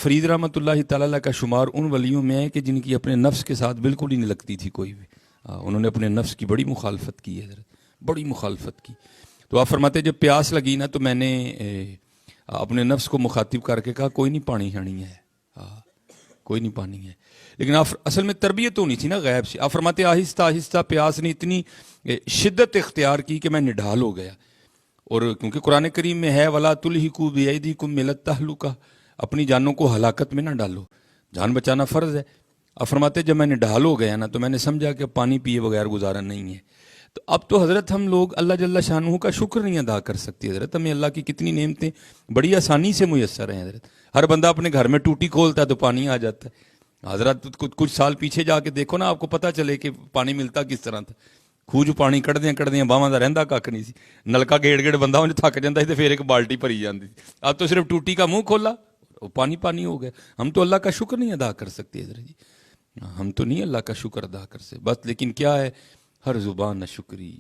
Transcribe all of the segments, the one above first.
فرید رحمۃ اللہ تعالیٰ علیہ کا شمار ان ولیوں میں ہے کہ جن کی اپنے نفس کے ساتھ بالکل ہی نہیں لگتی تھی کوئی بھی. انہوں نے اپنے نفس کی بڑی مخالفت کی ہے حضرت, بڑی مخالفت کی. تو آپ فرماتے جب پیاس لگی نا تو میں نے اپنے نفس کو مخاطب کر کے کہا کوئی نہیں پانی شانی ہے, کوئی نہیں پانی ہے. لیکن آپ اصل میں تربیت ہونی تھی نا غیب سے. آپ فرماتے آہستہ آہستہ پیاس نے اتنی شدت اختیار کی کہ میں نڈھال ہو گیا. اور کیونکہ قرآن کریم میں ہے وَلَا تُلْهِكُوا بِأَيْدِيكُمْ إِلَى التَّهْلُكَةِ, اپنی جانوں کو ہلاکت میں نہ ڈالو, جان بچانا فرض ہے. آپ فرماتے جب میں نڈھال ہو گیا نا تو میں نے سمجھا کہ پانی پیے بغیر گزارا نہیں ہے. تو اب تو حضرت ہم لوگ اللہ جل شانہ کا شکر نہیں ادا کر سکتے حضرت. ہمیں اللہ کی کتنی نعمتیں بڑی آسانی سے میسر ہیں حضرت. ہر بندہ اپنے گھر میں ٹوٹی کھولتا ہے تو پانی آ جاتا ہے. حضرت کچھ سال پیچھے جا کے دیکھو نا, آپ کو پتہ چلے کہ پانی ملتا کس طرح تھا. خوہ پانی کڑدیاں باواں دا رہندا کھ نہیں سی. نلکا گیڑ بندہ انج تھک جاندا سی تے پھر ایک بالٹی بھری جاندی سی. اب تو صرف ٹوٹی کا منہ کھولا وہ پانی ہو گیا. ہم تو اللہ کا شکر نہیں ادا کر سکتے حضرت جی, ہم تو نہیں اللہ کا شکر ادا کر سکتے بس. لیکن کیا ہے, ہر زبان نہ شکری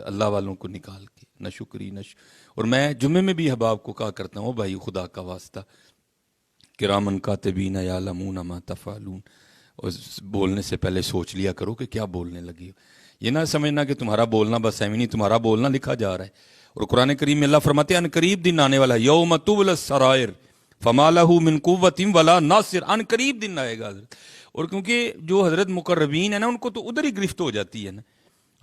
اللہ والوں کو نکال کے نہ شکری اور میں جمعے میں بھی احباب کو کہا کرتا ہوں بھائی خدا کا واسطہ کرامن کاتبین یعلمون ما تفعلون, اور بولنے سے پہلے سوچ لیا کرو کہ کیا بولنے لگی ہو. یہ نہ سمجھنا کہ تمہارا بولنا بس ہے نہیں, تمہارا بولنا لکھا جا رہا ہے. اور قرآن کریم میں اللہ فرماتے ہیں ان قریب دن آنے والا یوم تبلی السرائر فما لہ من قوت ولا ناصر, ان قریب دن آئے گا حضرت. اور کیونکہ جو حضرت مقربین ہیں نا ان کو تو ادھر ہی گرفت ہو جاتی ہے نا.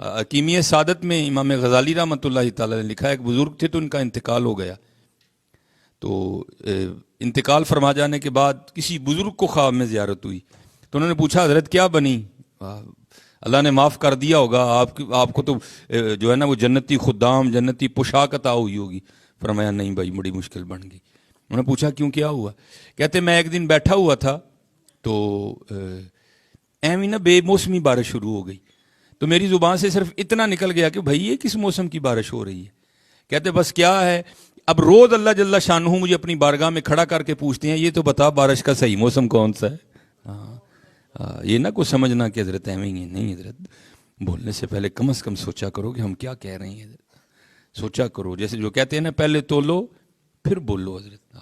حکیمیہ سعادت میں امام غزالی رحمۃ اللہ تعالیٰ نے لکھا ہے, ایک بزرگ تھے تو ان کا انتقال ہو گیا. تو انتقال فرما جانے کے بعد کسی بزرگ کو خواب میں زیارت ہوئی تو انہوں نے پوچھا حضرت کیا بنی, اللہ نے معاف کر دیا ہوگا آپ کو تو جو ہے نا وہ جنتی خدام جنتی پوشاک عطا ہوئی ہوگی. فرمایا نہیں بھائی بڑی مشکل بن گئی. انہوں نے پوچھا کیوں کیا ہوا. کہتے میں ایک دن بیٹھا ہوا تھا تو ایویں نا بے موسمی بارش شروع ہو گئی تو میری زبان سے صرف اتنا نکل گیا کہ بھائی یہ کس موسم کی بارش ہو رہی ہے. کہتے بس کیا ہے, اب روز اللہ جل شانہ مجھے اپنی بارگاہ میں کھڑا کر کے پوچھتے ہیں یہ تو بتا بارش کا صحیح موسم کون سا ہے. یہ نہ کوئی سمجھنا کہ حضرت ایویں ہی نہیں حضرت, بولنے سے پہلے کم از کم سوچا کرو کہ ہم کیا کہہ رہے ہیں حضرت. سوچا کرو, جیسے جو کہتے ہیں نا پہلے تولو پھر بولو حضرت.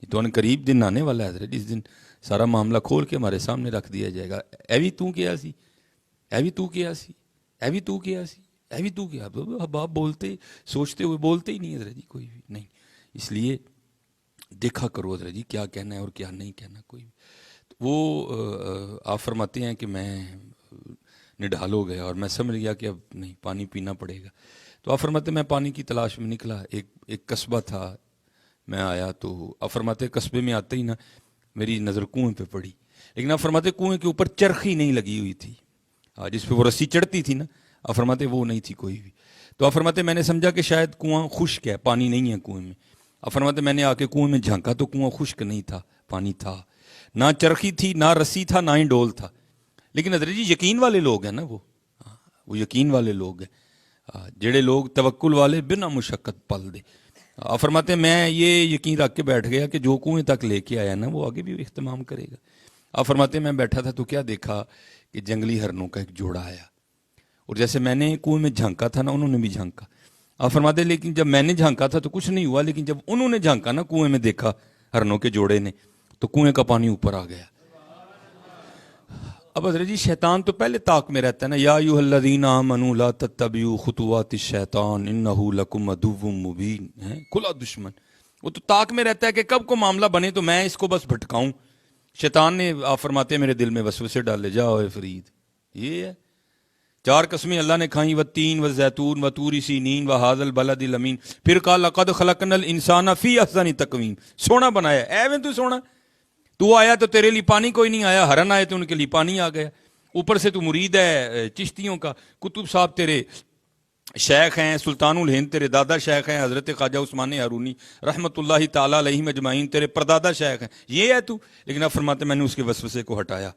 تو ان قریب دن آنے والا ہے حضرت, اس دن سارا معاملہ کھول کے ہمارے سامنے رکھ دیا جائے گا. ایوی تو کیا سی, ایوی تو کیا سی, ایوی تو کیا سی, ایوی تو کیا. اب آپ بولتے سوچتے ہوئے بولتے ہی نہیں حضرت جی کوئی بھی نہیں. اس لیے دیکھا کرو حضرت جی کیا کہنا ہے اور کیا نہیں کہنا کوئی بھی. وہ آپ فرماتے ہیں کہ میں نڈھال ہو گیا اور میں سمجھ گیا کہ اب نہیں پانی پینا پڑے گا. تو آپ فرماتے میں پانی کی تلاش میں نکلا, ایک قصبہ تھا, میں آیا تو آپ فرماتے قصبے میں آتے ہی نا میری نظر کنویں پہ پڑی. لیکن آپ فرماتے کنویں کے اوپر چرخی نہیں لگی ہوئی تھی جس پہ وہ رسی چڑھتی تھی نا, آپ فرماتے وہ نہیں تھی کوئی بھی. تو آپ فرماتے میں نے سمجھا کہ شاید کنواں خشک ہے, پانی نہیں ہے کنویں میں. آپ فرماتے میں نے آ کے کنویں میں جھانکا تو کنواں خشک نہیں تھا, پانی تھا. نہ چرخی تھی نہ رسی تھا نہ ہی ڈول تھا. لیکن حضرت جی یقین والے لوگ ہیں نا, وہ یقین والے لوگ ہیں جڑے لوگ توکل والے بنا مشقت پل دے. آپ فرماتے ہیں میں یہ یقین رکھ کے بیٹھ گیا کہ جو کنویں تک لے کے آیا نا وہ آگے بھی اہتمام کرے گا. آپ فرماتے ہیں میں بیٹھا تھا تو کیا دیکھا کہ جنگلی ہرنوں کا ایک جوڑا آیا, اور جیسے میں نے کنویں میں جھانکا تھا نا انہوں نے بھی جھانکا. آپ فرماتے ہیں لیکن جب میں نے جھانکا تھا تو کچھ نہیں ہوا, لیکن جب انہوں نے جھانکا نا کنویں میں دیکھا ہرنوں کے جوڑے نے تو کنویں کا پانی اوپر آ گیا. اب حضرت جی شیطان تو پہلے طاق میں رہتا ہے نا, یا ایھا الذین آمنوا لا تتبعوا خطوات الشیطان انہ لکم عدو مبین, کھلا دشمن. وہ تو طاق میں رہتا ہے کہ کب کو معاملہ بنے تو میں اس کو بس بھٹکاؤں. شیطان نے آپ فرماتے ہیں میرے دل میں وسوسے ڈالے, جاؤ اے فرید. یہ ہے 4 قسمیں اللہ نے کھائیں, والتین والزیتون وطور سینین وہذا البلد الامین. پھر کہا لقد خلقنا الانسان فی احسن تقویم, سونا بنایا. ایویں تو سونا, تو آیا تو تیرے لیے پانی کوئی نہیں آیا, ہرن آئے تو ان کے لیے پانی آ گیا. اوپر سے تو مرید ہے چشتیوں کا, کتب صاحب تیرے شیخ ہیں, سلطان الہند تیرے دادا شیخ ہیں, حضرت خواجہ عثمان ہارونی رحمۃ اللہ تعالیٰ علیہ اجمعین تیرے پردادا شیخ ہیں. یہ ہے تو. لیکن اب فرماتے میں نے اس کے وسوسے کو ہٹایا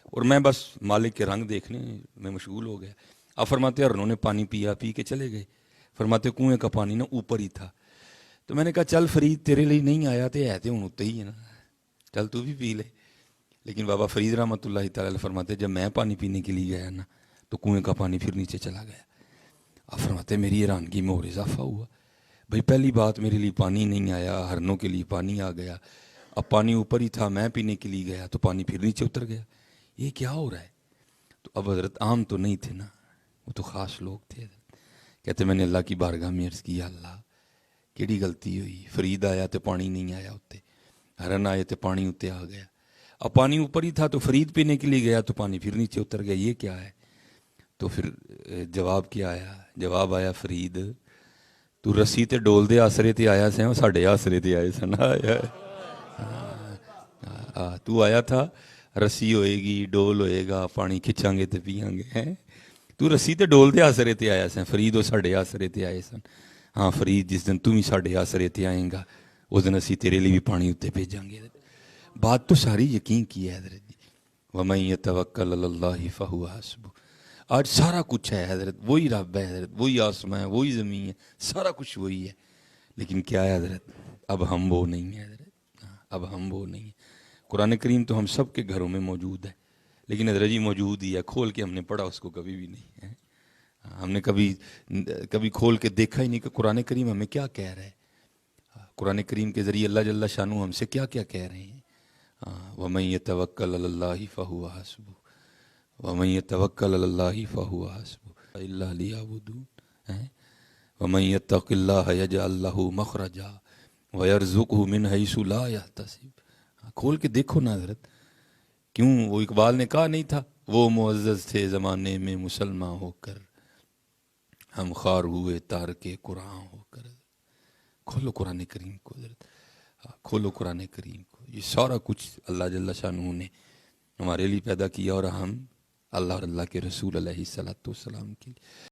اور میں بس مالک کے رنگ دیکھنے میں مشغول ہو گیا. اب فرماتے ہرنوں نے پانی پیا, پی کے چلے گئے. فرماتے کنویں کا پانی نا اوپر ہی تھا. تو میں نے کہا چل فرید تیرے لیے نہیں آیا تو ہے ہوں اتنے ہی ہے نا, چل تو بھی پی لے. لیکن بابا فرید رحمۃ اللہ تعالیٰ فرماتے جب میں پانی پینے کے لیے گیا نا تو کنویں کا پانی پھر نیچے چلا گیا. آپ فرماتے میری حیرانگی میں اور اضافہ ہوا. بھائی پہلی بات میرے لیے پانی نہیں آیا, ہرنوں کے لیے پانی آ گیا. اب پانی اوپر ہی تھا، میں پینے کے لیے گیا تو پانی پھر نیچے اتر گیا، یہ کیا ہو رہا ہے؟ تو اب حضرت عام تو نہیں تھے نا، وہ تو خاص لوگ تھے حضرت۔ کہتے میں نے اللہ کی بارگاہ میں عرض کیا، اللہ کیڑی غلطی ہوئی، فرید آیا تو پانی نہیں آیا اتنے، ہرن آئے تو پانی اتنے آ گیا، اب پانی اوپر ہی تھا تو فرید پینے کے لیے گیا تو پانی پھر نیچے اتر گیا، یہ کیا ہے؟ تو پھر جواب کیا آیا؟ جواب آیا، فرید تو رسی تے ڈول دے آسرے تے آیا سیں، وہ ساڈے آسرے تے آئے سن۔ تو آیا تھا، رسی ہوئے گی، ڈول ہوئے گا، پانی کھچاں گے تے پیاں گے، ہیں تو رسی تے ڈول دے آسرے تے آیا سیں، فرید وہ ساڈے آسرے تے آئے سن۔ ہاں فرید جس دن تم ہی ساڈے آسرے تے آئیں گا اس دن اسی تیرے لیے بھی پانی اتنے بھیجاں گے۔ بات تو ساری یقین کی ہے حضرت جی، وَمَن يَتَوَكَّلْ عَلَى اللَّهِ فَهُوَ حَسْبُهُ۔ آج سارا کچھ ہے حضرت، وہی رب ہے حضرت، وہی آسمان ہے، وہی زمین ہے، سارا کچھ وہی ہے، لیکن کیا ہے حضرت؟ اب ہم وہ نہیں ہیں حضرت، اب ہم وہ نہیں ہیں۔ قرآن کریم تو ہم سب کے گھروں میں موجود ہے، لیکن حضرت جی موجود ہی ہے، کھول کے ہم نے پڑھا اس کو کبھی بھی نہیں ہے، ہم نے کبھی کھول کے دیکھا ہی نہیں کہ قرآن کریم ہمیں کیا کہہ رہا ہے، قرآن کریم کے ذریعے اللہ جل شانہ ہم سے کیا کیا کہہ رہے ہیں۔ وَمَن يَتَوَكَّلْ عَلَى اللَّهِ فَهُوَ حَسْبُهُ وَمَن يَتَوَكَّلْ عَلَى اللَّهِ فَهُوَ حَسْبُهُ إِلَّا لِيَعْبُدُونَ۔ وَمَن يَتَّقِ اللَّهَ يَجْعَل لَّهُ مَخْرَجًا وَيَرْزُقْهُ مِنْ حَيْثُ لَا يَحْتَسِبُ۔ کھول کے دیکھو نا حضرت، کیوں وہ اقبال نے کہا نہیں تھا، وہ معزز تھے زمانے میں مسلمان ہو کر، ہم خوار ہوئے تارک قرآن ہو کر۔ کھولو قرآن کریم کو حضرت، کھولو قرآن کریم کو، یہ سارا کچھ اللہ جل شانہ نے ہمارے لیے پیدا کیا، اور ہم اللہ اور اللہ کے رسول علیہ الصلوۃ والسلام کے لیے